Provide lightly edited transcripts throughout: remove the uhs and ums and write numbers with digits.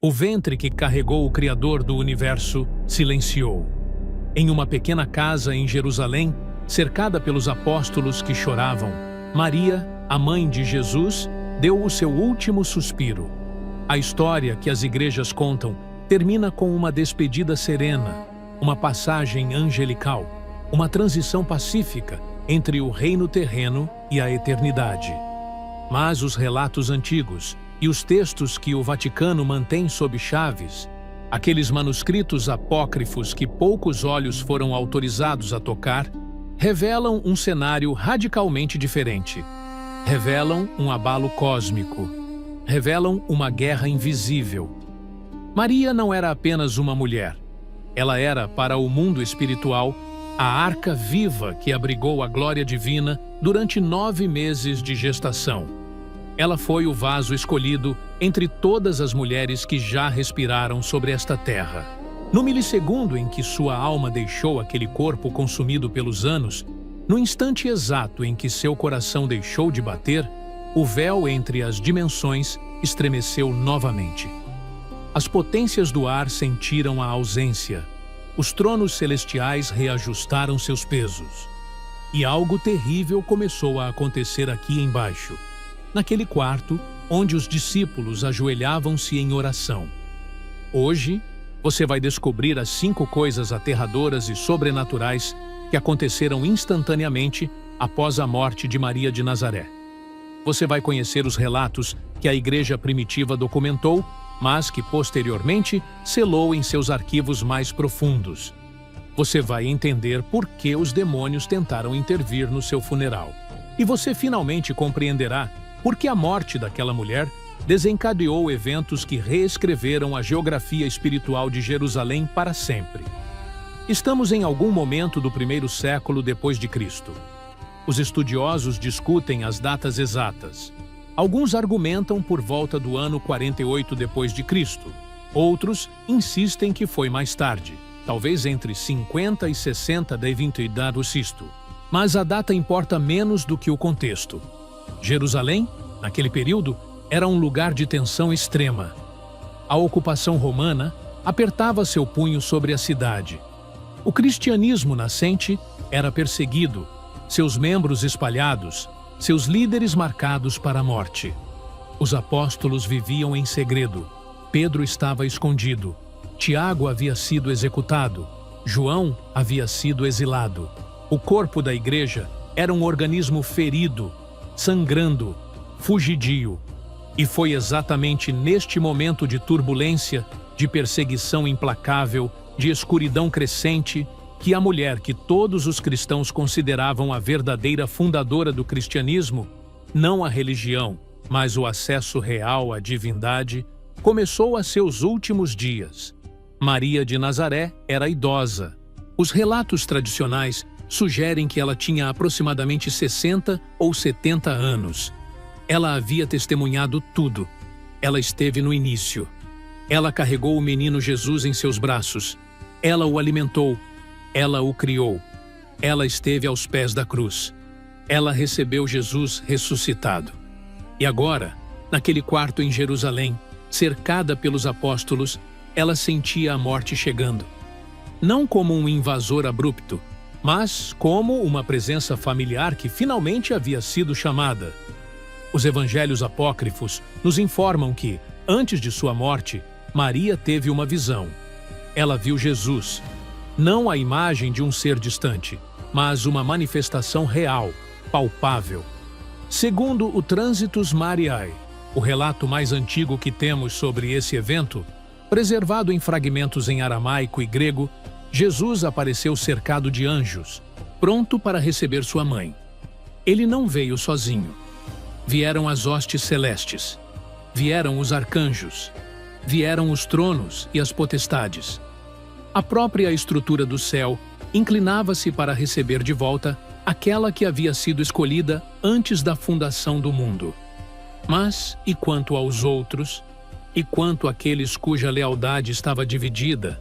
O ventre que carregou o Criador do universo silenciou. Em uma pequena casa em Jerusalém, cercada pelos apóstolos que choravam, Maria, a mãe de Jesus, deu o seu último suspiro. A história que as igrejas contam termina com uma despedida serena, uma passagem angelical, uma transição pacífica entre o reino terreno e a eternidade. Mas os relatos antigos e os textos que o Vaticano mantém sob chaves, aqueles manuscritos apócrifos que poucos olhos foram autorizados a tocar, revelam um cenário radicalmente diferente. Revelam um abalo cósmico. Revelam uma guerra invisível. Maria não era apenas uma mulher. Ela era, para o mundo espiritual, a arca viva que abrigou a glória divina durante 9 meses de gestação. Ela foi o vaso escolhido entre todas as mulheres que já respiraram sobre esta terra. No milissegundo em que sua alma deixou aquele corpo consumido pelos anos, no instante exato em que seu coração deixou de bater, o véu entre as dimensões estremeceu novamente. As potências do ar sentiram a ausência. Os tronos celestiais reajustaram seus pesos. E algo terrível começou a acontecer aqui embaixo, naquele quarto onde os discípulos ajoelhavam-se em oração. Hoje, você vai descobrir as 5 coisas aterradoras e sobrenaturais que aconteceram instantaneamente após a morte de Maria de Nazaré. Você vai conhecer os relatos que a igreja primitiva documentou, mas que posteriormente selou em seus arquivos mais profundos. Você vai entender por que os demônios tentaram intervir no seu funeral. E você finalmente compreenderá por que a morte daquela mulher desencadeou eventos que reescreveram a geografia espiritual de Jerusalém para sempre. Estamos em algum momento do 1º século depois de Cristo. Os estudiosos discutem as datas exatas. Alguns argumentam por volta do ano 48 depois de Cristo. Outros insistem que foi mais tarde, talvez entre 50 e 60 d.V. Mas a data importa menos do que o contexto. Jerusalém, naquele período, era um lugar de tensão extrema. A ocupação romana apertava seu punho sobre a cidade. O cristianismo nascente era perseguido, seus membros espalhados, seus líderes marcados para a morte. Os apóstolos viviam em segredo. Pedro estava escondido. Tiago havia sido executado. João havia sido exilado. O corpo da igreja era um organismo ferido, sangrando, fugidio. E foi exatamente neste momento de turbulência, de perseguição implacável, de escuridão crescente, que a mulher que todos os cristãos consideravam a verdadeira fundadora do cristianismo, não a religião, mas o acesso real à divindade, começou a seus últimos dias. Maria de Nazaré era idosa. Os relatos tradicionais sugerem que ela tinha aproximadamente 60 ou 70 anos. Ela havia testemunhado tudo. Ela esteve no início. Ela carregou o menino Jesus em seus braços. Ela o alimentou. Ela o criou. Ela esteve aos pés da cruz. Ela recebeu Jesus ressuscitado. E agora, naquele quarto em Jerusalém, cercada pelos apóstolos, ela sentia a morte chegando. Não como um invasor abrupto, mas como uma presença familiar que finalmente havia sido chamada. Os evangelhos apócrifos nos informam que, antes de sua morte, Maria teve uma visão. Ela viu Jesus, não a imagem de um ser distante, mas uma manifestação real, palpável. Segundo o Transitus Mariae, o relato mais antigo que temos sobre esse evento, preservado em fragmentos em aramaico e grego, Jesus apareceu cercado de anjos, pronto para receber sua mãe. Ele não veio sozinho. Vieram as hostes celestes, vieram os arcanjos, vieram os tronos e as potestades. A própria estrutura do céu inclinava-se para receber de volta aquela que havia sido escolhida antes da fundação do mundo. Mas, e quanto aos outros? E quanto àqueles cuja lealdade estava dividida?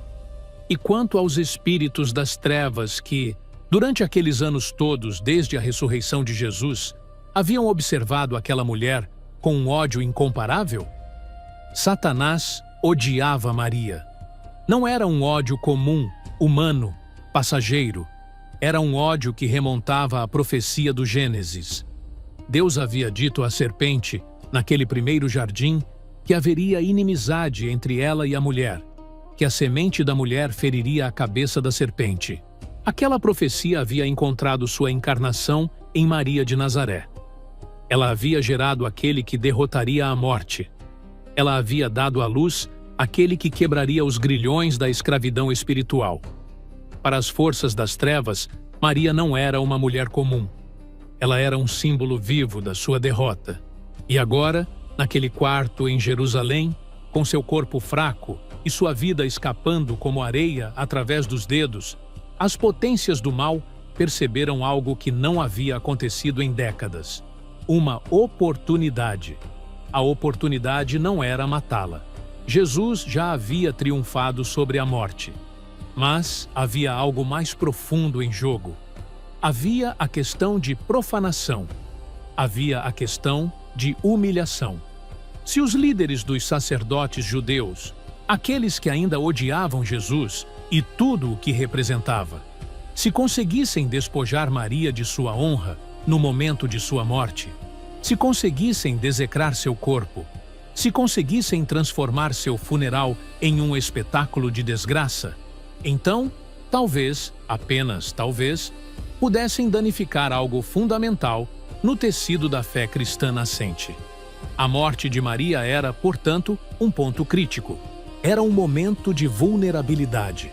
E quanto aos espíritos das trevas que, durante aqueles anos todos, desde a ressurreição de Jesus, haviam observado aquela mulher com um ódio incomparável? Satanás odiava Maria. Não era um ódio comum, humano, passageiro. Era um ódio que remontava à profecia do Gênesis. Deus havia dito à serpente, naquele primeiro jardim, que haveria inimizade entre ela e a mulher, que a semente da mulher feriria a cabeça da serpente. Aquela profecia havia encontrado sua encarnação em Maria de Nazaré. Ela havia gerado aquele que derrotaria a morte. Ela havia dado à luz aquele que quebraria os grilhões da escravidão espiritual. Para as forças das trevas, Maria não era uma mulher comum. Ela era um símbolo vivo da sua derrota. E agora, naquele quarto em Jerusalém, com seu corpo fraco e sua vida escapando como areia através dos dedos, as potências do mal perceberam algo que não havia acontecido em décadas. Uma oportunidade. A oportunidade não era matá-la. Jesus já havia triunfado sobre a morte. Mas havia algo mais profundo em jogo. Havia a questão de profanação. Havia a questão de humilhação. Se os líderes dos sacerdotes judeus, aqueles que ainda odiavam Jesus e tudo o que representava, se conseguissem despojar Maria de sua honra no momento de sua morte, se conseguissem desecrar seu corpo, se conseguissem transformar seu funeral em um espetáculo de desgraça, então, talvez, apenas talvez, pudessem danificar algo fundamental no tecido da fé cristã nascente. A morte de Maria era, portanto, um ponto crítico. Era um momento de vulnerabilidade.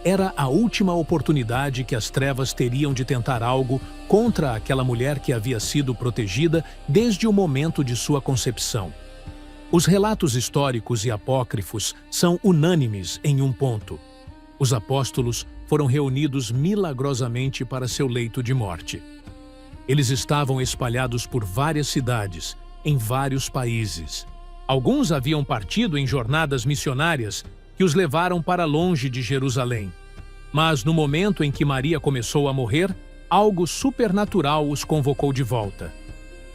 Era a última oportunidade que as trevas teriam de tentar algo contra aquela mulher que havia sido protegida desde o momento de sua concepção. Os relatos históricos e apócrifos são unânimes em um ponto. Os apóstolos foram reunidos milagrosamente para seu leito de morte. Eles estavam espalhados por várias cidades, em vários países. Alguns haviam partido em jornadas missionárias que os levaram para longe de Jerusalém. Mas no momento em que Maria começou a morrer, algo supernatural os convocou de volta.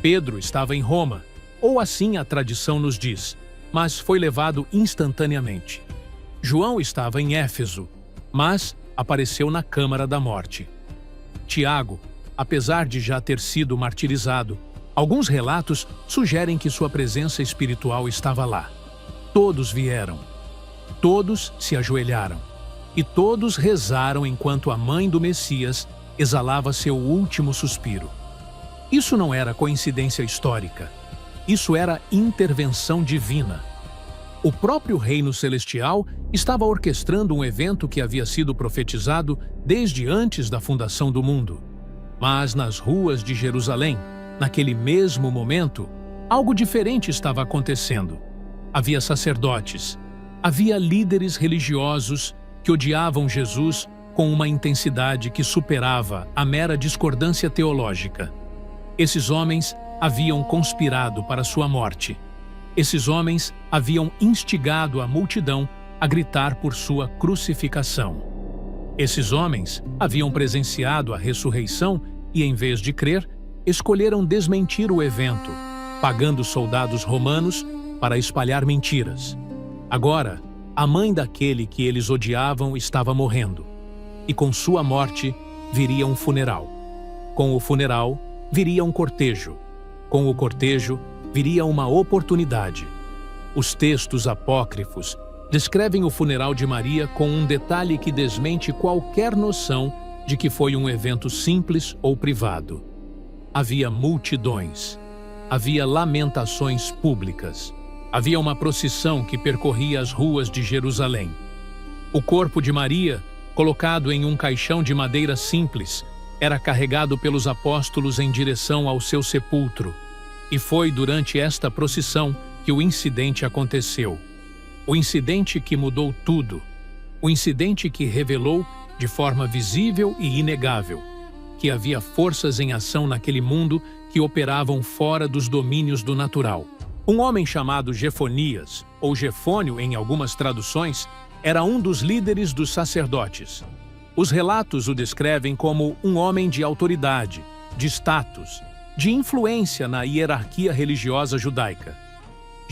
Pedro estava em Roma, ou assim a tradição nos diz, mas foi levado instantaneamente. João estava em Éfeso, mas apareceu na Câmara da Morte. Tiago, apesar de já ter sido martirizado, alguns relatos sugerem que sua presença espiritual estava lá. Todos vieram. Todos se ajoelharam. E todos rezaram enquanto a mãe do Messias exalava seu último suspiro. Isso não era coincidência histórica. Isso era intervenção divina. O próprio Reino Celestial estava orquestrando um evento que havia sido profetizado desde antes da fundação do mundo. Mas nas ruas de Jerusalém, naquele mesmo momento, algo diferente estava acontecendo. Havia sacerdotes, havia líderes religiosos que odiavam Jesus com uma intensidade que superava a mera discordância teológica. Esses homens haviam conspirado para sua morte. Esses homens haviam instigado a multidão a gritar por sua crucificação. Esses homens haviam presenciado a ressurreição e, em vez de crer, escolheram desmentir o evento, pagando soldados romanos para espalhar mentiras. Agora, a mãe daquele que eles odiavam estava morrendo, e com sua morte viria um funeral. Com o funeral, viria um cortejo. Com o cortejo, viria uma oportunidade. Os textos apócrifos descrevem o funeral de Maria com um detalhe que desmente qualquer noção de que foi um evento simples ou privado. Havia multidões. Havia lamentações públicas. Havia uma procissão que percorria as ruas de Jerusalém. O corpo de Maria, colocado em um caixão de madeira simples, era carregado pelos apóstolos em direção ao seu sepulcro. E foi durante esta procissão que o incidente aconteceu. O incidente que mudou tudo. O incidente que revelou, de forma visível e inegável, que havia forças em ação naquele mundo que operavam fora dos domínios do natural. Um homem chamado Jefonias, ou Jefônio em algumas traduções, era um dos líderes dos sacerdotes. Os relatos o descrevem como um homem de autoridade, de status, de influência na hierarquia religiosa judaica.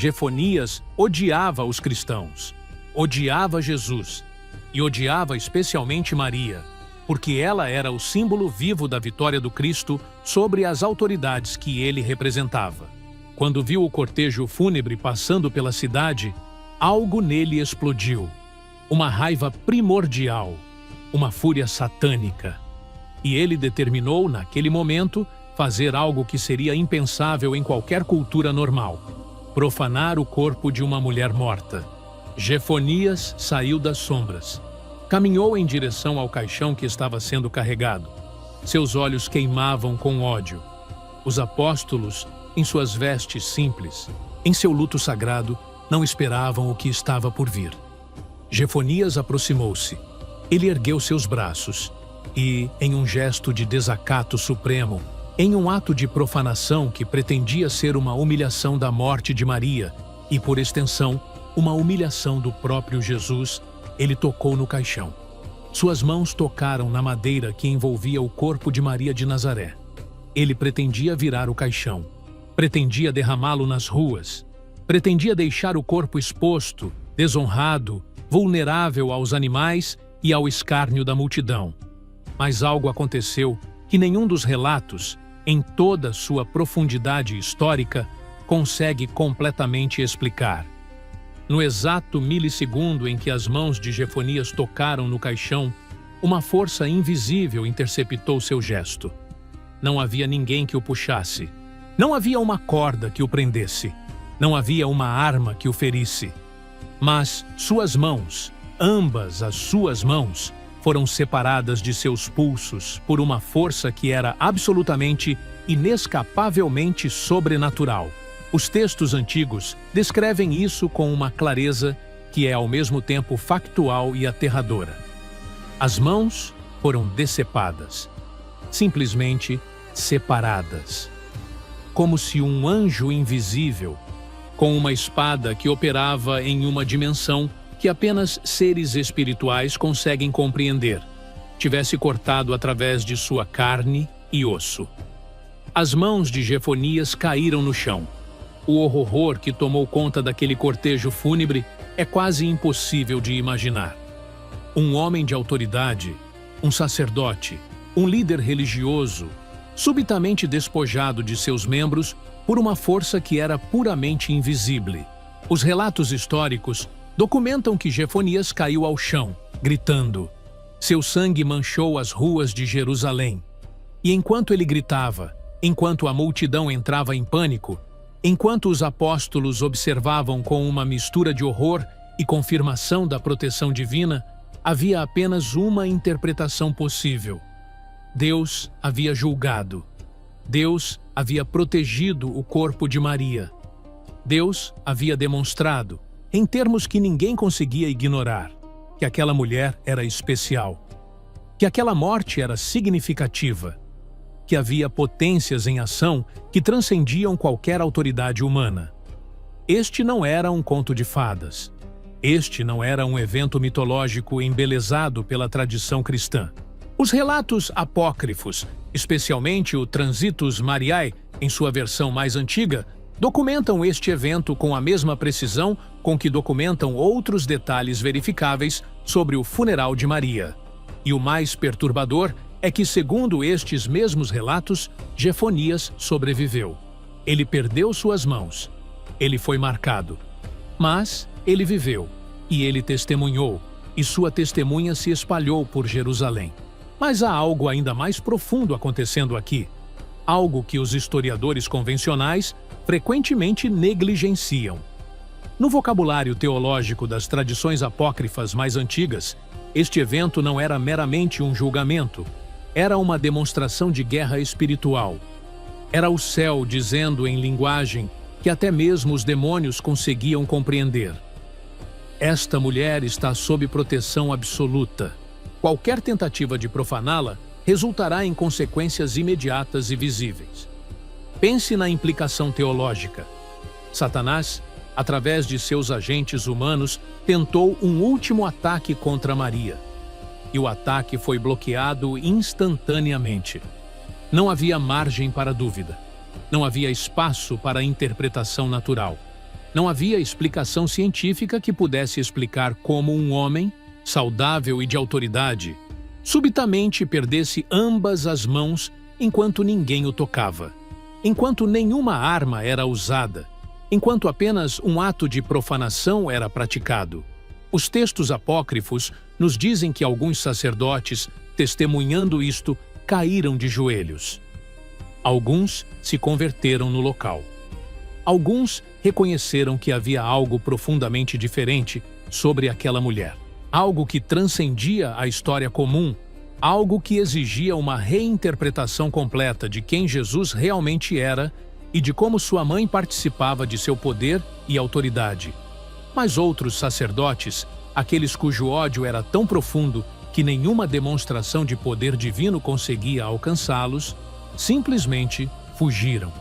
Jefonias odiava os cristãos, odiava Jesus e odiava especialmente Maria, porque ela era o símbolo vivo da vitória do Cristo sobre as autoridades que ele representava. Quando viu o cortejo fúnebre passando pela cidade, algo nele explodiu. Uma raiva primordial, uma fúria satânica. E ele determinou, naquele momento, fazer algo que seria impensável em qualquer cultura normal: profanar o corpo de uma mulher morta. Jefonias saiu das sombras. Caminhou em direção ao caixão que estava sendo carregado. Seus olhos queimavam com ódio. Os apóstolos, em suas vestes simples, em seu luto sagrado, não esperavam o que estava por vir. Jefonias aproximou-se. Ele ergueu seus braços e, em um gesto de desacato supremo, em um ato de profanação que pretendia ser uma humilhação da morte de Maria e, por extensão, uma humilhação do próprio Jesus, ele tocou no caixão. Suas mãos tocaram na madeira que envolvia o corpo de Maria de Nazaré. Ele pretendia virar o caixão, pretendia derramá-lo nas ruas, pretendia deixar o corpo exposto, desonrado, vulnerável aos animais e ao escárnio da multidão. Mas algo aconteceu que nenhum dos relatos, em toda sua profundidade histórica, consegue completamente explicar. No exato milissegundo em que as mãos de Jefonias tocaram no caixão, uma força invisível interceptou seu gesto. Não havia ninguém que o puxasse. Não havia uma corda que o prendesse. Não havia uma arma que o ferisse. Mas suas mãos, ambas as suas mãos, foram separadas de seus pulsos por uma força que era absolutamente, inescapavelmente sobrenatural. Os textos antigos descrevem isso com uma clareza que é ao mesmo tempo factual e aterradora. As mãos foram decepadas, simplesmente separadas. Como se um anjo invisível, com uma espada que operava em uma dimensão que apenas seres espirituais conseguem compreender, tivesse cortado através de sua carne e osso. As mãos de Jefonias caíram no chão. O horror que tomou conta daquele cortejo fúnebre é quase impossível de imaginar. Um homem de autoridade, um sacerdote, um líder religioso, subitamente despojado de seus membros por uma força que era puramente invisível. Os relatos históricos documentam que Jefonias caiu ao chão, gritando. Seu sangue manchou as ruas de Jerusalém. E enquanto ele gritava, enquanto a multidão entrava em pânico, enquanto os apóstolos observavam com uma mistura de horror e confirmação da proteção divina, havia apenas uma interpretação possível. Deus havia julgado. Deus havia protegido o corpo de Maria. Deus havia demonstrado, em termos que ninguém conseguia ignorar, que aquela mulher era especial, que aquela morte era significativa, que havia potências em ação que transcendiam qualquer autoridade humana. Este não era um conto de fadas. Este não era um evento mitológico embelezado pela tradição cristã. Os relatos apócrifos, especialmente o Transitus Mariae, em sua versão mais antiga, documentam este evento com a mesma precisão com que documentam outros detalhes verificáveis sobre o funeral de Maria. E o mais perturbador é que, segundo estes mesmos relatos, Jefonias sobreviveu. Ele perdeu suas mãos. Ele foi marcado. Mas ele viveu, e ele testemunhou, e sua testemunha se espalhou por Jerusalém. Mas há algo ainda mais profundo acontecendo aqui. Algo que os historiadores convencionais frequentemente negligenciam. No vocabulário teológico das tradições apócrifas mais antigas, este evento não era meramente um julgamento. Era uma demonstração de guerra espiritual. Era o céu dizendo em linguagem que até mesmo os demônios conseguiam compreender. Esta mulher está sob proteção absoluta. Qualquer tentativa de profaná-la resultará em consequências imediatas e visíveis. Pense na implicação teológica. Satanás, através de seus agentes humanos, tentou um último ataque contra Maria. E o ataque foi bloqueado instantaneamente. Não havia margem para dúvida. Não havia espaço para interpretação natural. Não havia explicação científica que pudesse explicar como um homem, saudável e de autoridade, subitamente perdesse ambas as mãos enquanto ninguém o tocava, enquanto nenhuma arma era usada, enquanto apenas um ato de profanação era praticado. Os textos apócrifos nos dizem que alguns sacerdotes, testemunhando isto, caíram de joelhos. Alguns se converteram no local. Alguns reconheceram que havia algo profundamente diferente sobre aquela mulher. Algo que transcendia a história comum, algo que exigia uma reinterpretação completa de quem Jesus realmente era e de como sua mãe participava de seu poder e autoridade. Mas outros sacerdotes, aqueles cujo ódio era tão profundo que nenhuma demonstração de poder divino conseguia alcançá-los, simplesmente fugiram.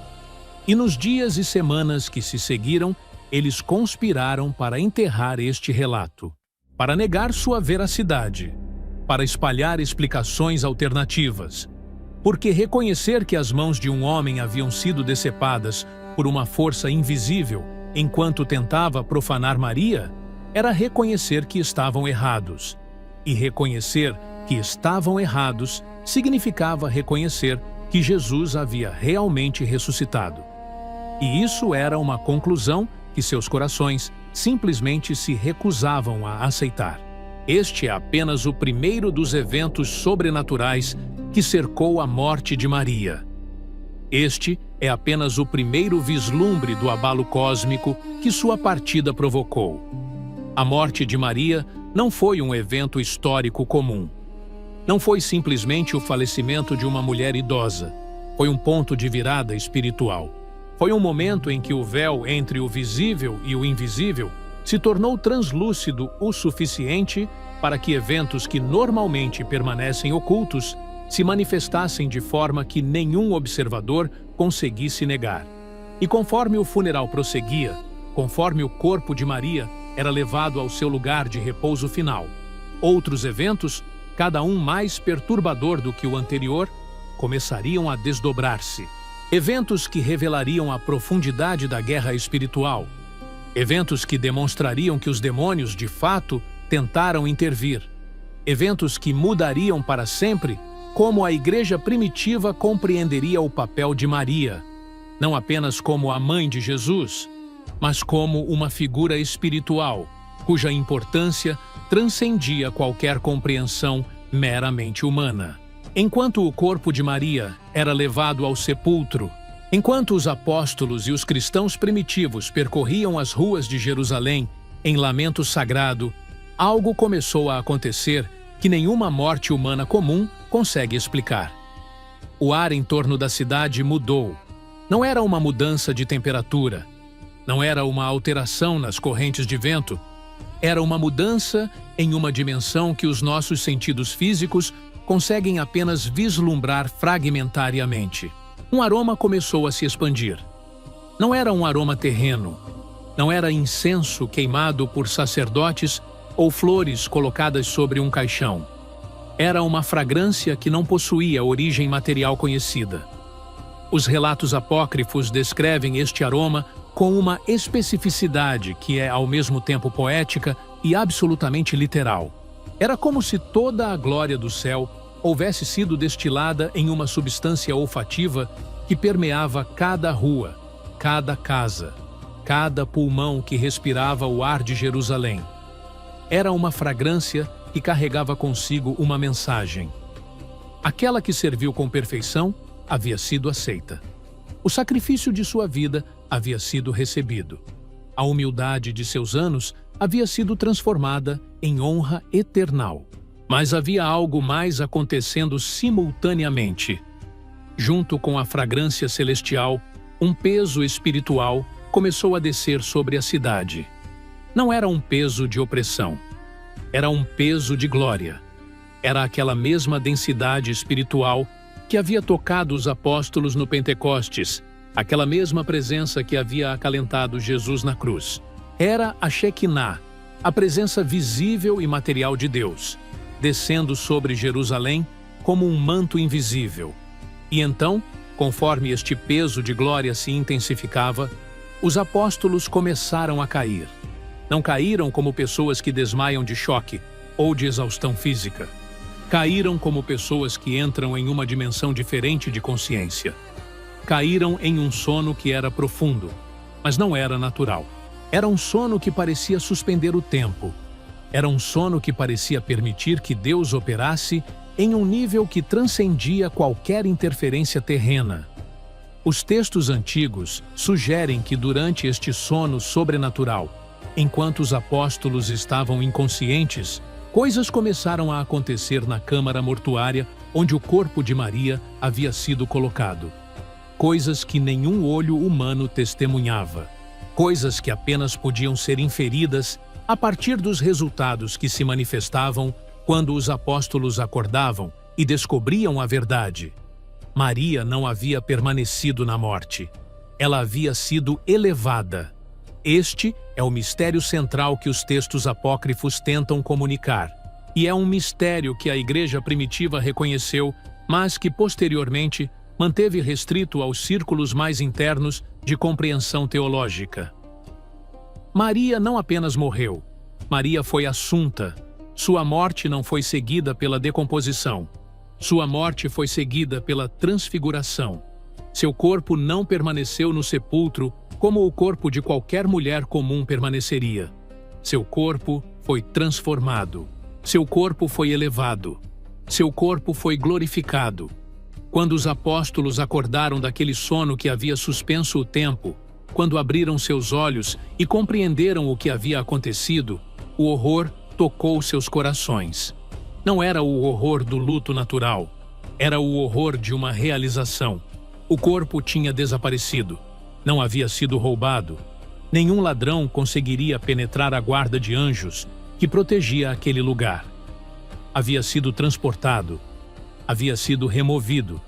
E nos dias e semanas que se seguiram, eles conspiraram para enterrar este relato, para negar sua veracidade, para espalhar explicações alternativas. Porque reconhecer que as mãos de um homem haviam sido decepadas por uma força invisível enquanto tentava profanar Maria, era reconhecer que estavam errados. E reconhecer que estavam errados significava reconhecer que Jesus havia realmente ressuscitado. E isso era uma conclusão que seus corações simplesmente se recusavam a aceitar. Este é apenas o primeiro dos eventos sobrenaturais que cercou a morte de Maria. Este é apenas o primeiro vislumbre do abalo cósmico que sua partida provocou. A morte de Maria não foi um evento histórico comum. Não foi simplesmente o falecimento de uma mulher idosa. Foi um ponto de virada espiritual. Foi um momento em que o véu entre o visível e o invisível se tornou translúcido o suficiente para que eventos que normalmente permanecem ocultos se manifestassem de forma que nenhum observador conseguisse negar. E conforme o funeral prosseguia, conforme o corpo de Maria era levado ao seu lugar de repouso final, outros eventos, cada um mais perturbador do que o anterior, começariam a desdobrar-se. Eventos que revelariam a profundidade da guerra espiritual. Eventos que demonstrariam que os demônios, de fato, tentaram intervir. Eventos que mudariam para sempre como a igreja primitiva compreenderia o papel de Maria, não apenas como a mãe de Jesus, mas como uma figura espiritual, cuja importância transcendia qualquer compreensão meramente humana. Enquanto o corpo de Maria era levado ao sepulcro, enquanto os apóstolos e os cristãos primitivos percorriam as ruas de Jerusalém em lamento sagrado, algo começou a acontecer que nenhuma morte humana comum consegue explicar. O ar em torno da cidade mudou. Não era uma mudança de temperatura, não era uma alteração nas correntes de vento, era uma mudança em uma dimensão que os nossos sentidos físicos conseguem apenas vislumbrar fragmentariamente. Um aroma começou a se expandir. Não era um aroma terreno, não era incenso queimado por sacerdotes ou flores colocadas sobre um caixão. Era uma fragrância que não possuía origem material conhecida. Os relatos apócrifos descrevem este aroma com uma especificidade que é ao mesmo tempo poética e absolutamente literal. Era como se toda a glória do céu houvesse sido destilada em uma substância olfativa que permeava cada rua, cada casa, cada pulmão que respirava o ar de Jerusalém. Era uma fragrância que carregava consigo uma mensagem. Aquela que serviu com perfeição havia sido aceita. O sacrifício de sua vida havia sido recebido. A humildade de seus anos havia sido transformada em honra eternal. Mas havia algo mais acontecendo simultaneamente. Junto com a fragrância celestial, um peso espiritual começou a descer sobre a cidade. Não era um peso de opressão. Era um peso de glória. Era aquela mesma densidade espiritual que havia tocado os apóstolos no Pentecostes, aquela mesma presença que havia acalentado Jesus na cruz. Era a Shekinah, a presença visível e material de Deus, descendo sobre Jerusalém como um manto invisível. E então, conforme este peso de glória se intensificava, os apóstolos começaram a cair. Não caíram como pessoas que desmaiam de choque ou de exaustão física. Caíram como pessoas que entram em uma dimensão diferente de consciência. Caíram em um sono que era profundo, mas não era natural. Era um sono que parecia suspender o tempo. Era um sono que parecia permitir que Deus operasse em um nível que transcendia qualquer interferência terrena. Os textos antigos sugerem que durante este sono sobrenatural, enquanto os apóstolos estavam inconscientes, coisas começaram a acontecer na câmara mortuária onde o corpo de Maria havia sido colocado. Coisas que nenhum olho humano testemunhava. Coisas que apenas podiam ser inferidas a partir dos resultados que se manifestavam quando os apóstolos acordavam e descobriam a verdade. Maria não havia permanecido na morte. Ela havia sido elevada. Este é o mistério central que os textos apócrifos tentam comunicar, e é um mistério que a igreja primitiva reconheceu, mas que posteriormente manteve restrito aos círculos mais internos de compreensão teológica. Maria não apenas morreu, Maria foi assunta. Sua morte não foi seguida pela decomposição. Sua morte foi seguida pela transfiguração. Seu corpo não permaneceu no sepulcro como o corpo de qualquer mulher comum permaneceria. Seu corpo foi transformado. Seu corpo foi elevado. Seu corpo foi glorificado. Quando os apóstolos acordaram daquele sono que havia suspenso o tempo, quando abriram seus olhos e compreenderam o que havia acontecido, o horror tocou seus corações. Não era o horror do luto natural, era o horror de uma realização. O corpo tinha desaparecido, não havia sido roubado. Nenhum ladrão conseguiria penetrar a guarda de anjos que protegia aquele lugar. Havia sido transportado, havia sido removido,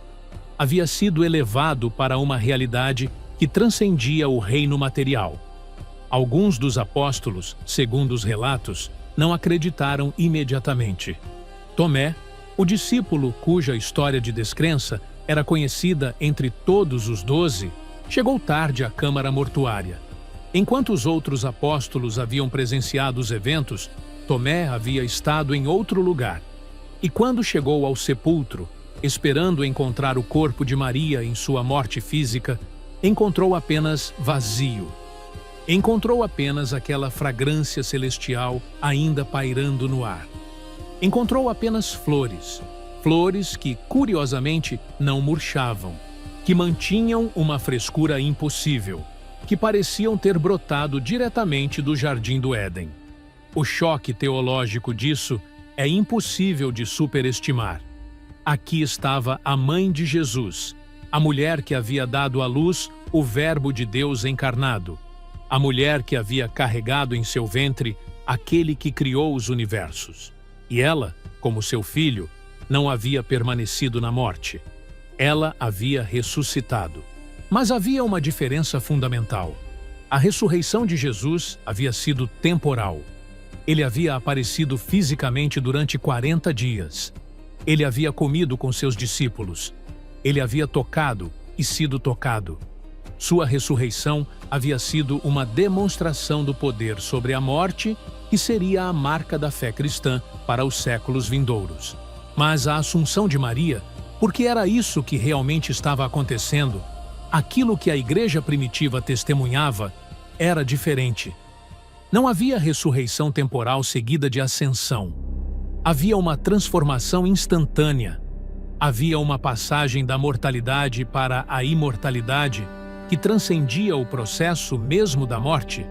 havia sido elevado para uma realidade que transcendia o reino material. Alguns dos apóstolos, segundo os relatos, não acreditaram imediatamente. Tomé, o discípulo cuja história de descrença era conhecida entre todos os 12, chegou tarde à câmara mortuária. Enquanto os outros apóstolos haviam presenciado os eventos, Tomé havia estado em outro lugar. E quando chegou ao sepulcro, esperando encontrar o corpo de Maria em sua morte física, encontrou apenas vazio. Encontrou apenas aquela fragrância celestial ainda pairando no ar. Encontrou apenas flores, flores que, curiosamente, não murchavam, que mantinham uma frescura impossível, que pareciam ter brotado diretamente do Jardim do Éden. O choque teológico disso é impossível de superestimar. Aqui estava a mãe de Jesus, a mulher que havia dado à luz o Verbo de Deus encarnado, a mulher que havia carregado em seu ventre aquele que criou os universos. E ela, como seu filho, não havia permanecido na morte. Ela havia ressuscitado. Mas havia uma diferença fundamental. A ressurreição de Jesus havia sido temporal. Ele havia aparecido fisicamente durante 40 dias. Ele havia comido com seus discípulos. Ele havia tocado e sido tocado. Sua ressurreição havia sido uma demonstração do poder sobre a morte que seria a marca da fé cristã para os séculos vindouros. Mas a assunção de Maria, porque era isso que realmente estava acontecendo, aquilo que a igreja primitiva testemunhava, era diferente. Não havia ressurreição temporal seguida de ascensão. Havia uma transformação instantânea. Havia uma passagem da mortalidade para a imortalidade que transcendia o processo mesmo da morte.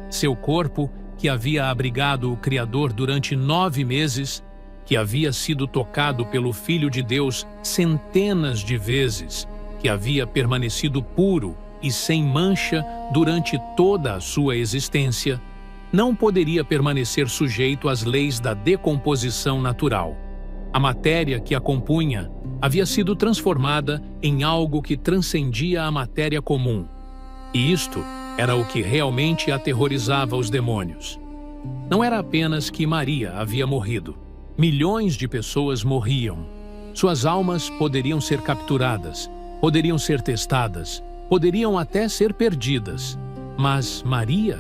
Seu corpo, que havia abrigado o Criador durante 9 meses, que havia sido tocado pelo Filho de Deus centenas de vezes, que havia permanecido puro e sem mancha durante toda a sua existência, não poderia permanecer sujeito às leis da decomposição natural. A matéria que a compunha havia sido transformada em algo que transcendia a matéria comum. E isto era o que realmente aterrorizava os demônios. Não era apenas que Maria havia morrido. Milhões de pessoas morriam. Suas almas poderiam ser capturadas, poderiam ser testadas, poderiam até ser perdidas. Mas Maria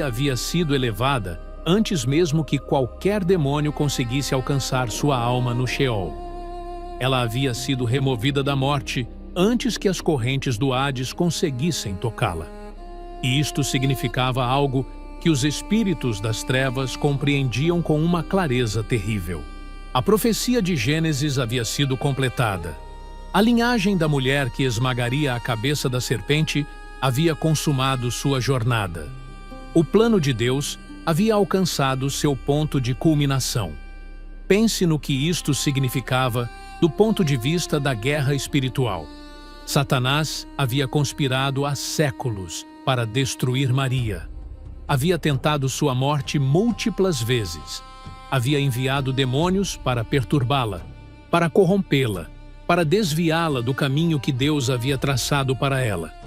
havia sido elevada antes mesmo que qualquer demônio conseguisse alcançar sua alma no Sheol. Ela havia sido removida da morte antes que as correntes do Hades conseguissem tocá-la. E isto significava algo que os espíritos das trevas compreendiam com uma clareza terrível. A profecia de Gênesis havia sido completada. A linhagem da mulher que esmagaria a cabeça da serpente havia consumado sua jornada. O plano de Deus havia alcançado seu ponto de culminação. Pense no que isto significava do ponto de vista da guerra espiritual. Satanás havia conspirado há séculos para destruir Maria. Havia tentado sua morte múltiplas vezes. Havia enviado demônios para perturbá-la, para corrompê-la, para desviá-la do caminho que Deus havia traçado para ela.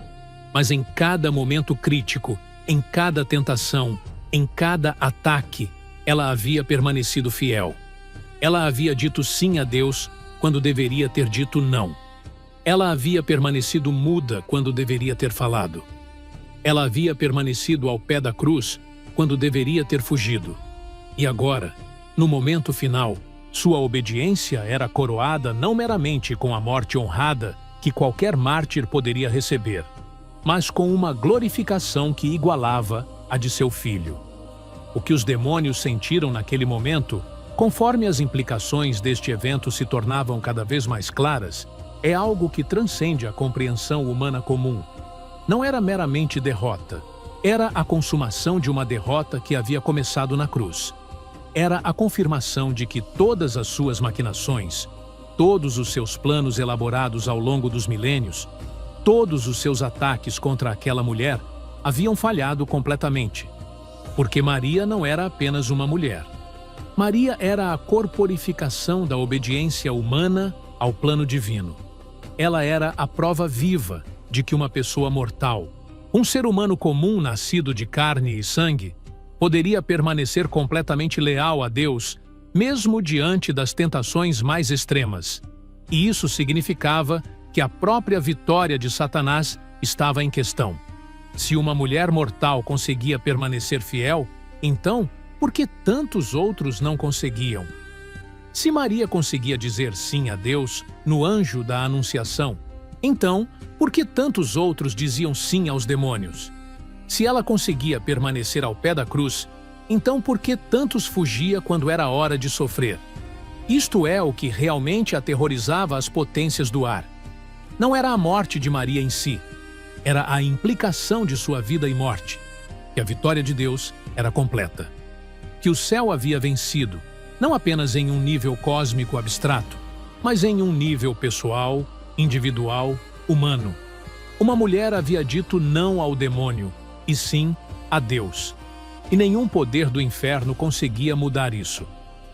Mas em cada momento crítico, em cada tentação, em cada ataque, ela havia permanecido fiel. Ela havia dito sim a Deus quando deveria ter dito não. Ela havia permanecido muda quando deveria ter falado. Ela havia permanecido ao pé da cruz quando deveria ter fugido. E agora, no momento final, sua obediência era coroada não meramente com a morte honrada que qualquer mártir poderia receber, mas com uma glorificação que igualava a de seu filho. O que os demônios sentiram naquele momento, conforme as implicações deste evento se tornavam cada vez mais claras, é algo que transcende a compreensão humana comum. Não era meramente derrota, era a consumação de uma derrota que havia começado na cruz. Era a confirmação de que todas as suas maquinações, todos os seus planos elaborados ao longo dos milênios, todos os seus ataques contra aquela mulher haviam falhado completamente. Porque Maria não era apenas uma mulher. Maria era a corporificação da obediência humana ao plano divino. Ela era a prova viva de que uma pessoa mortal, um ser humano comum nascido de carne e sangue, poderia permanecer completamente leal a Deus, mesmo diante das tentações mais extremas. E isso significava que a própria vitória de Satanás estava em questão. Se uma mulher mortal conseguia permanecer fiel, então, por que tantos outros não conseguiam? Se Maria conseguia dizer sim a Deus no anjo da Anunciação, então, por que tantos outros diziam sim aos demônios? Se ela conseguia permanecer ao pé da cruz, então por que tantos fugia quando era hora de sofrer? Isto é o que realmente aterrorizava as potências do ar. Não era a morte de Maria em si, era a implicação de sua vida e morte, que a vitória de Deus era completa. Que o céu havia vencido, não apenas em um nível cósmico abstrato, mas em um nível pessoal, individual, humano. Uma mulher havia dito não ao demônio, e sim a Deus. E nenhum poder do inferno conseguia mudar isso.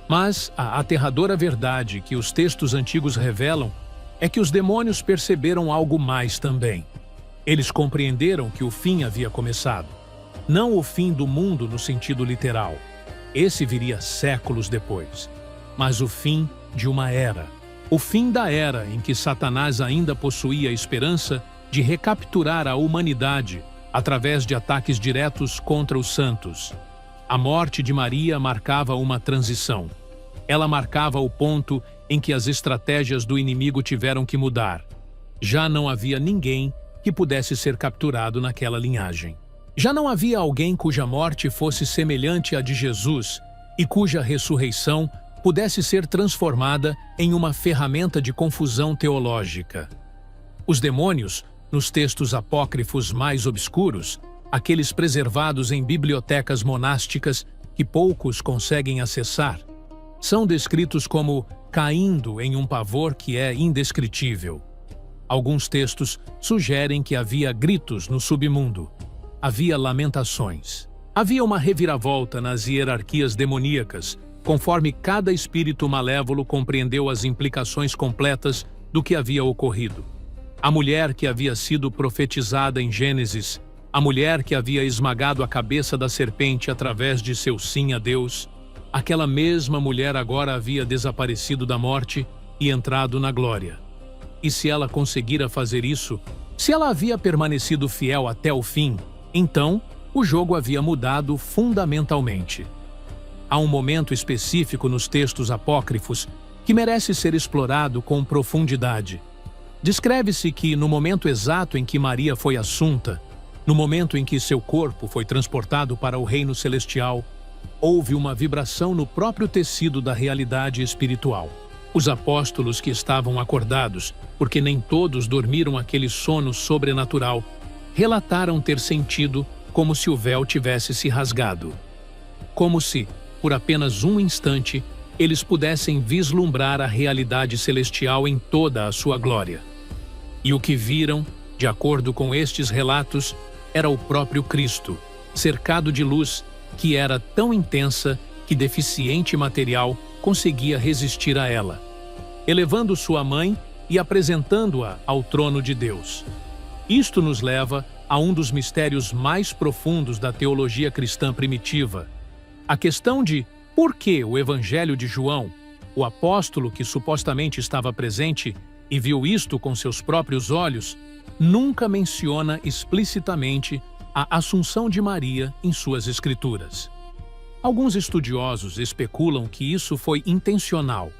Mas a aterradora verdade que os textos antigos revelam é que os demônios perceberam algo mais também. Eles compreenderam que o fim havia começado. Não o fim do mundo no sentido literal. Esse viria séculos depois. Mas o fim de uma era. O fim da era em que Satanás ainda possuía a esperança de recapturar a humanidade através de ataques diretos contra os santos. A morte de Maria marcava uma transição. Ela marcava o ponto em que as estratégias do inimigo tiveram que mudar. Já não havia ninguém que pudesse ser capturado naquela linhagem. Já não havia alguém cuja morte fosse semelhante à de Jesus e cuja ressurreição pudesse ser transformada em uma ferramenta de confusão teológica. Os demônios, nos textos apócrifos mais obscuros, aqueles preservados em bibliotecas monásticas que poucos conseguem acessar, são descritos como caindo em um pavor que é indescritível. Alguns textos sugerem que havia gritos no submundo, havia lamentações, havia uma reviravolta nas hierarquias demoníacas, conforme cada espírito malévolo compreendeu as implicações completas do que havia ocorrido. A mulher que havia sido profetizada em Gênesis, a mulher que havia esmagado a cabeça da serpente através de seu sim a Deus, aquela mesma mulher agora havia desaparecido da morte e entrado na glória. E se ela conseguira fazer isso, se ela havia permanecido fiel até o fim, Então, o jogo havia mudado fundamentalmente. Há um momento específico nos textos apócrifos que merece ser explorado com profundidade. Descreve-se que, no momento exato em que Maria foi assunta, no momento em que seu corpo foi transportado para o reino celestial, houve uma vibração no próprio tecido da realidade espiritual. Os apóstolos que estavam acordados, porque nem todos dormiram aquele sono sobrenatural, relataram ter sentido como se o véu tivesse se rasgado. Como se, por apenas um instante, eles pudessem vislumbrar a realidade celestial em toda a sua glória. E o que viram, de acordo com estes relatos, era o próprio Cristo, cercado de luz, que era tão intensa que deficiente material conseguia resistir a ela, elevando sua mãe e apresentando-a ao trono de Deus. Isto nos leva a um dos mistérios mais profundos da teologia cristã primitiva, a questão de por que o Evangelho de João, o apóstolo que supostamente estava presente e viu isto com seus próprios olhos, nunca menciona explicitamente a Assunção de Maria em suas escrituras. Alguns estudiosos especulam que isso foi intencional,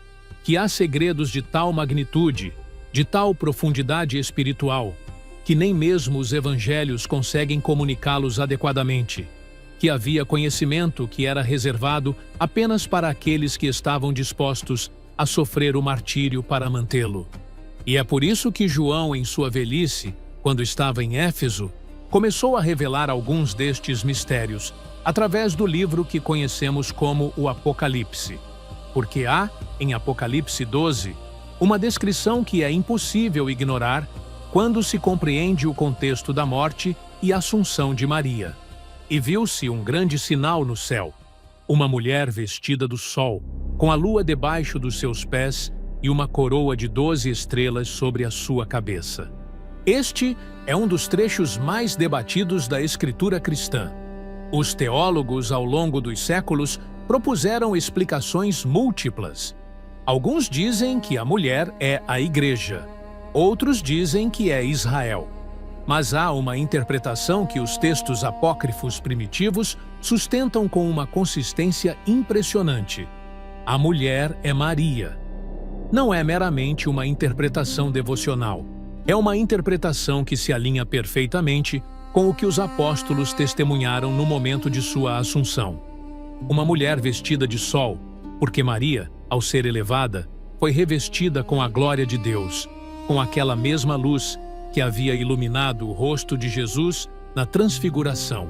que há segredos de tal magnitude, de tal profundidade espiritual, que nem mesmo os evangelhos conseguem comunicá-los adequadamente, que havia conhecimento que era reservado apenas para aqueles que estavam dispostos a sofrer o martírio para mantê-lo. E é por isso que João, em sua velhice, quando estava em Éfeso, começou a revelar alguns destes mistérios através do livro que conhecemos como o Apocalipse. Porque há, em Apocalipse 12, uma descrição que é impossível ignorar quando se compreende o contexto da morte e assunção de Maria. E viu-se um grande sinal no céu, uma mulher vestida do sol, com a lua debaixo dos seus pés e uma coroa de 12 estrelas sobre a sua cabeça. Este é um dos trechos mais debatidos da escritura cristã. Os teólogos, ao longo dos séculos, propuseram explicações múltiplas. Alguns dizem que a mulher é a Igreja, outros dizem que é Israel. Mas há uma interpretação que os textos apócrifos primitivos sustentam com uma consistência impressionante. A mulher é Maria. Não é meramente uma interpretação devocional. É uma interpretação que se alinha perfeitamente com o que os apóstolos testemunharam no momento de sua assunção. Uma mulher vestida de sol, porque Maria, ao ser elevada, foi revestida com a glória de Deus, com aquela mesma luz que havia iluminado o rosto de Jesus na transfiguração.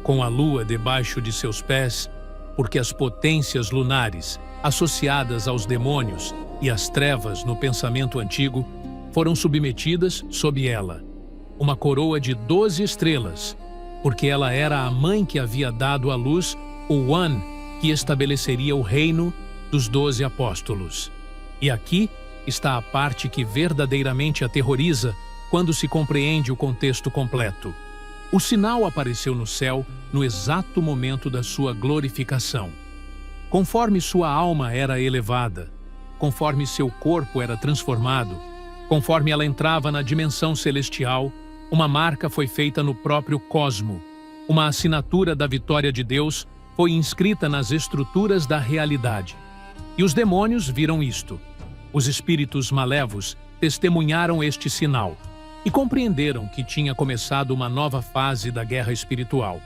Com a lua debaixo de seus pés, porque as potências lunares, associadas aos demônios e às trevas no pensamento antigo, foram submetidas sob ela. Uma coroa de 12 estrelas, porque ela era a mãe que havia dado à luz o One que estabeleceria o reino dos 12 apóstolos. E aqui está a parte que verdadeiramente aterroriza quando se compreende o contexto completo. O sinal apareceu no céu no exato momento da sua glorificação. Conforme sua alma era elevada, conforme seu corpo era transformado, conforme ela entrava na dimensão celestial, uma marca foi feita no próprio cosmo. Uma assinatura da vitória de Deus foi inscrita nas estruturas da realidade. E os demônios viram isto. Os espíritos malévolos testemunharam este sinal e compreenderam que tinha começado uma nova fase da guerra espiritual,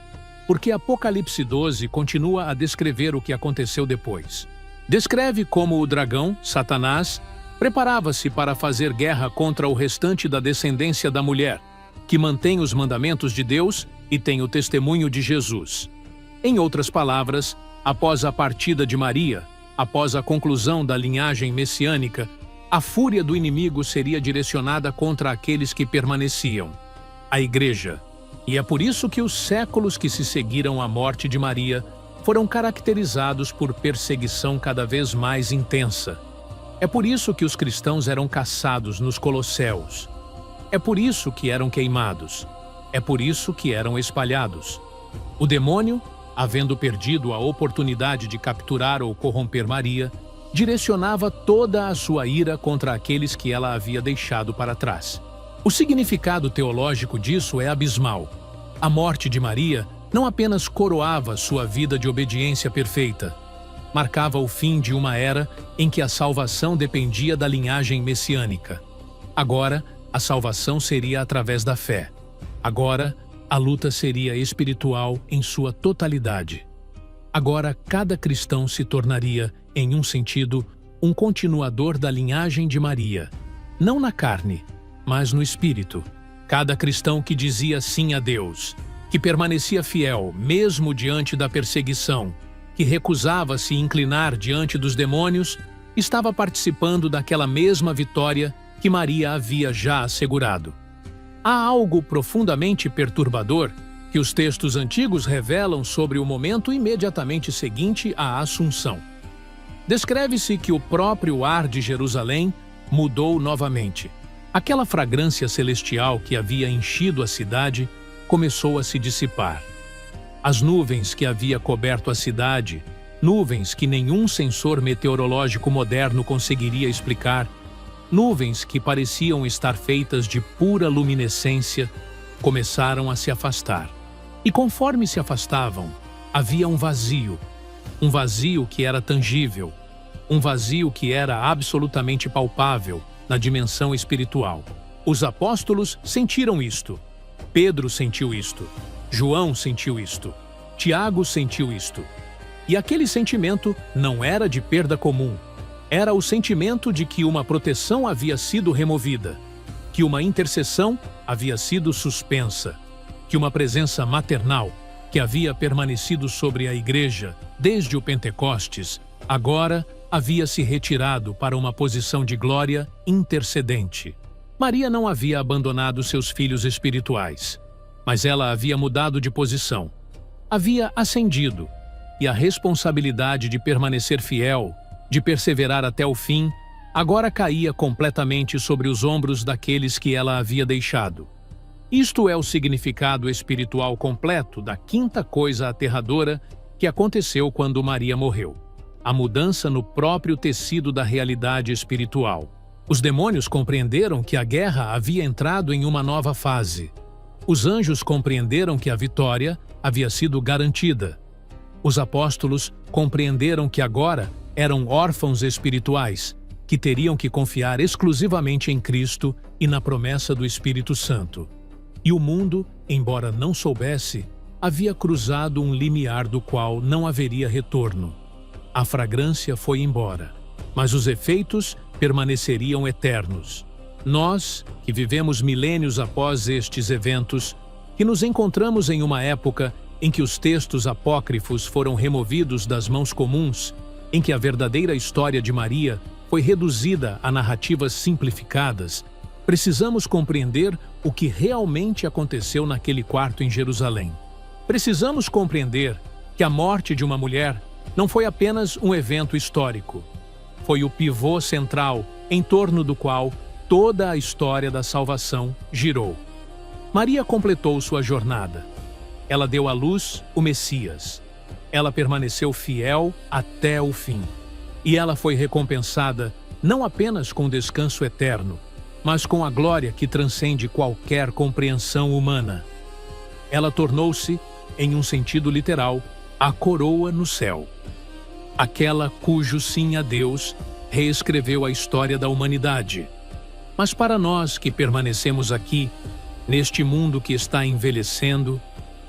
porque Apocalipse 12 continua a descrever o que aconteceu depois. Descreve como o dragão, Satanás, preparava-se para fazer guerra contra o restante da descendência da mulher, que mantém os mandamentos de Deus e tem o testemunho de Jesus. Em outras palavras, após a partida de Maria, após a conclusão da linhagem messiânica, a fúria do inimigo seria direcionada contra aqueles que permaneciam, a Igreja. E é por isso que os séculos que se seguiram à morte de Maria foram caracterizados por perseguição cada vez mais intensa. É por isso que os cristãos eram caçados nos Colosseus. É por isso que eram queimados. É por isso que eram espalhados. O demônio, havendo perdido a oportunidade de capturar ou corromper Maria, direcionava toda a sua ira contra aqueles que ela havia deixado para trás. O significado teológico disso é abismal. A morte de Maria não apenas coroava sua vida de obediência perfeita, marcava o fim de uma era em que a salvação dependia da linhagem messiânica. Agora, a salvação seria através da fé. Agora, a luta seria espiritual em sua totalidade. Agora, cada cristão se tornaria, em um sentido, um continuador da linhagem de Maria, não na carne, mas no espírito. Cada cristão que dizia sim a Deus, que permanecia fiel mesmo diante da perseguição, que recusava se inclinar diante dos demônios, estava participando daquela mesma vitória que Maria havia já assegurado. Há algo profundamente perturbador que os textos antigos revelam sobre o momento imediatamente seguinte à Assunção. Descreve-se que o próprio ar de Jerusalém mudou novamente. Aquela fragrância celestial que havia enchido a cidade começou a se dissipar. As nuvens que havia coberto a cidade, nuvens que nenhum sensor meteorológico moderno conseguiria explicar, nuvens que pareciam estar feitas de pura luminescência, começaram a se afastar. E conforme se afastavam, havia um vazio que era tangível, um vazio que era absolutamente palpável na dimensão espiritual. Os apóstolos sentiram isto. Pedro sentiu isto. João sentiu isto. Tiago sentiu isto. E aquele sentimento não era de perda comum. Era o sentimento de que uma proteção havia sido removida, que uma intercessão havia sido suspensa, que uma presença maternal, que havia permanecido sobre a igreja desde o Pentecostes, agora havia se retirado para uma posição de glória intercedente. Maria não havia abandonado seus filhos espirituais, mas ela havia mudado de posição. Havia ascendido, e a responsabilidade de permanecer fiel, de perseverar até o fim, agora caía completamente sobre os ombros daqueles que ela havia deixado. Isto é o significado espiritual completo da quinta coisa aterradora que aconteceu quando Maria morreu: a mudança no próprio tecido da realidade espiritual. Os demônios compreenderam que a guerra havia entrado em uma nova fase. Os anjos compreenderam que a vitória havia sido garantida. Os apóstolos compreenderam que agora eram órfãos espirituais, que teriam que confiar exclusivamente em Cristo e na promessa do Espírito Santo. E o mundo, embora não soubesse, havia cruzado um limiar do qual não haveria retorno. A fragrância foi embora, mas os efeitos permaneceriam eternos. Nós, que vivemos milênios após estes eventos, que nos encontramos em uma época em que os textos apócrifos foram removidos das mãos comuns, em que a verdadeira história de Maria foi reduzida a narrativas simplificadas, precisamos compreender o que realmente aconteceu naquele quarto em Jerusalém. Precisamos compreender que a morte de uma mulher não foi apenas um evento histórico. Foi o pivô central em torno do qual toda a história da salvação girou. Maria completou sua jornada. Ela deu à luz o Messias. Ela permaneceu fiel até o fim. E ela foi recompensada não apenas com descanso eterno, mas com a glória que transcende qualquer compreensão humana. Ela tornou-se, em um sentido literal, a coroa no céu. Aquela cujo sim a Deus reescreveu a história da humanidade. Mas para nós que permanecemos aqui, neste mundo que está envelhecendo,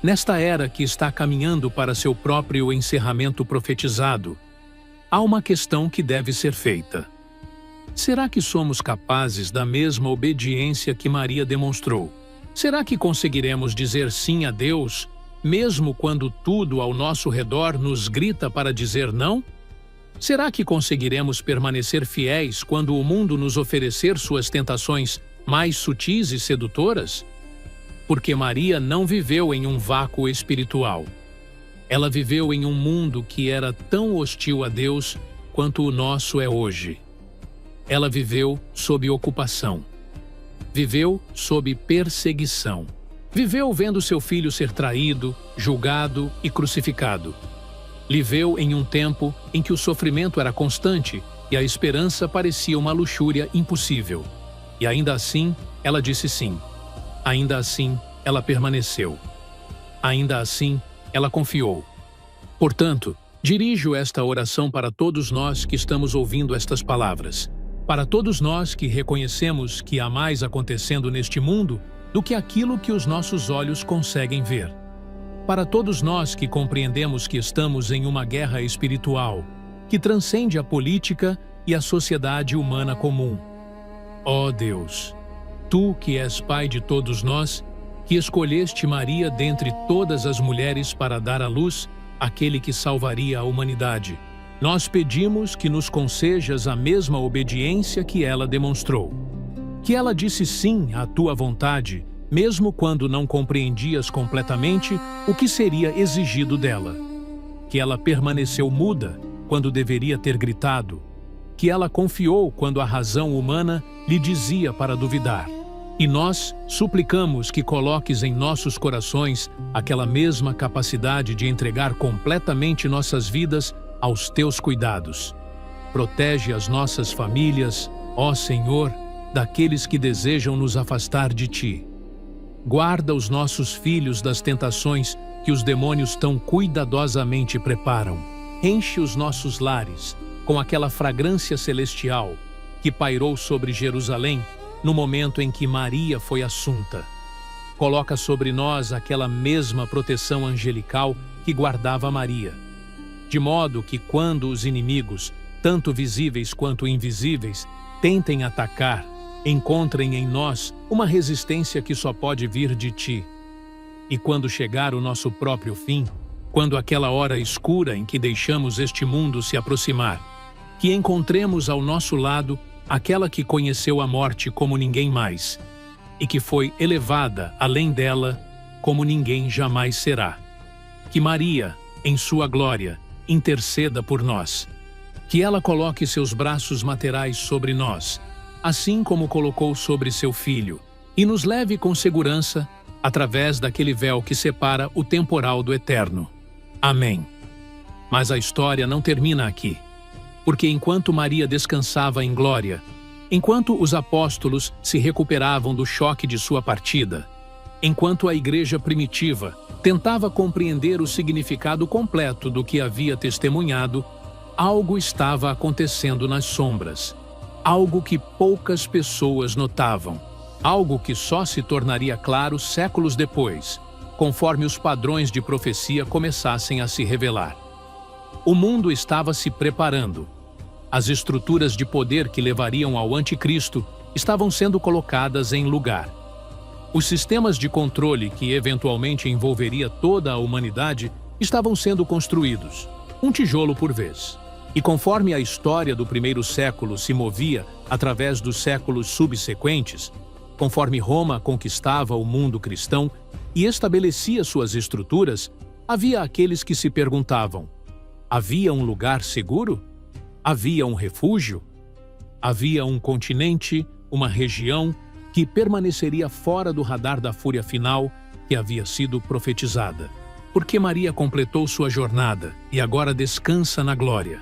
nesta era que está caminhando para seu próprio encerramento profetizado, há uma questão que deve ser feita. Será que somos capazes da mesma obediência que Maria demonstrou? Será que conseguiremos dizer sim a Deus, mesmo quando tudo ao nosso redor nos grita para dizer não? Será que conseguiremos permanecer fiéis quando o mundo nos oferecer suas tentações mais sutis e sedutoras? Porque Maria não viveu em um vácuo espiritual. Ela viveu em um mundo que era tão hostil a Deus quanto o nosso é hoje. Ela viveu sob ocupação. Viveu sob perseguição. Viveu vendo seu filho ser traído, julgado e crucificado. Viveu em um tempo em que o sofrimento era constante e a esperança parecia uma luxúria impossível. E ainda assim, ela disse sim. Ainda assim, ela permaneceu. Ainda assim, ela confiou. Portanto, dirijo esta oração para todos nós que estamos ouvindo estas palavras. Para todos nós que reconhecemos que há mais acontecendo neste mundo do que aquilo que os nossos olhos conseguem ver. Para todos nós que compreendemos que estamos em uma guerra espiritual, que transcende a política e a sociedade humana comum. Ó Deus, Tu que és Pai de todos nós, que escolheste Maria dentre todas as mulheres para dar à luz aquele que salvaria a humanidade, nós pedimos que nos concejas a mesma obediência que ela demonstrou. Que ela disse sim à Tua vontade, mesmo quando não compreendias completamente o que seria exigido dela. Que ela permaneceu muda quando deveria ter gritado. Que ela confiou quando a razão humana lhe dizia para duvidar. E nós suplicamos que coloques em nossos corações aquela mesma capacidade de entregar completamente nossas vidas aos Teus cuidados. Protege as nossas famílias, ó Senhor, daqueles que desejam nos afastar de Ti. Guarda os nossos filhos das tentações que os demônios tão cuidadosamente preparam. Enche os nossos lares com aquela fragrância celestial que pairou sobre Jerusalém no momento em que Maria foi assunta. Coloca sobre nós aquela mesma proteção angelical que guardava Maria, de modo que quando os inimigos, tanto visíveis quanto invisíveis, tentem atacar, encontrem em nós uma resistência que só pode vir de Ti. E quando chegar o nosso próprio fim, quando aquela hora escura em que deixamos este mundo se aproximar, que encontremos ao nosso lado aquela que conheceu a morte como ninguém mais, e que foi elevada além dela como ninguém jamais será. Que Maria, em sua glória, interceda por nós. Que ela coloque seus braços materais sobre nós, assim como colocou sobre seu Filho, e nos leve com segurança através daquele véu que separa o temporal do eterno. Amém. Mas a história não termina aqui, porque enquanto Maria descansava em glória, enquanto os apóstolos se recuperavam do choque de sua partida, enquanto a igreja primitiva tentava compreender o significado completo do que havia testemunhado, algo estava acontecendo nas sombras, algo que poucas pessoas notavam, algo que só se tornaria claro séculos depois, conforme os padrões de profecia começassem a se revelar. O mundo estava se preparando. As estruturas de poder que levariam ao anticristo estavam sendo colocadas em lugar. Os sistemas de controle que eventualmente envolveria toda a humanidade estavam sendo construídos, um tijolo por vez. E conforme a história do primeiro século se movia através dos séculos subsequentes, conforme Roma conquistava o mundo cristão e estabelecia suas estruturas, havia aqueles que se perguntavam: havia um lugar seguro? Havia um refúgio? Havia um continente, uma região que permaneceria fora do radar da fúria final que havia sido profetizada. Porque Maria completou sua jornada e agora descansa na glória.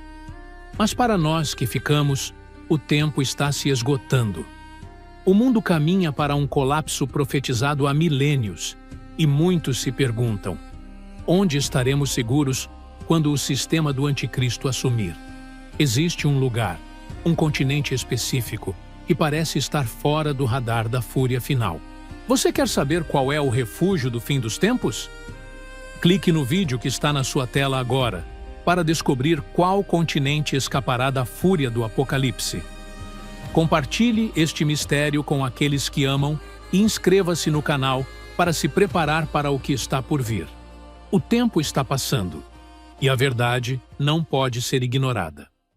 Mas para nós que ficamos, o tempo está se esgotando. O mundo caminha para um colapso profetizado há milênios, e muitos se perguntam: onde estaremos seguros quando o sistema do anticristo assumir? Existe um lugar, um continente específico, que parece estar fora do radar da fúria final. Você quer saber qual é o refúgio do fim dos tempos? Clique no vídeo que está na sua tela agora, para descobrir qual continente escapará da fúria do Apocalipse. Compartilhe este mistério com aqueles que amam e inscreva-se no canal para se preparar para o que está por vir. O tempo está passando, e a verdade não pode ser ignorada.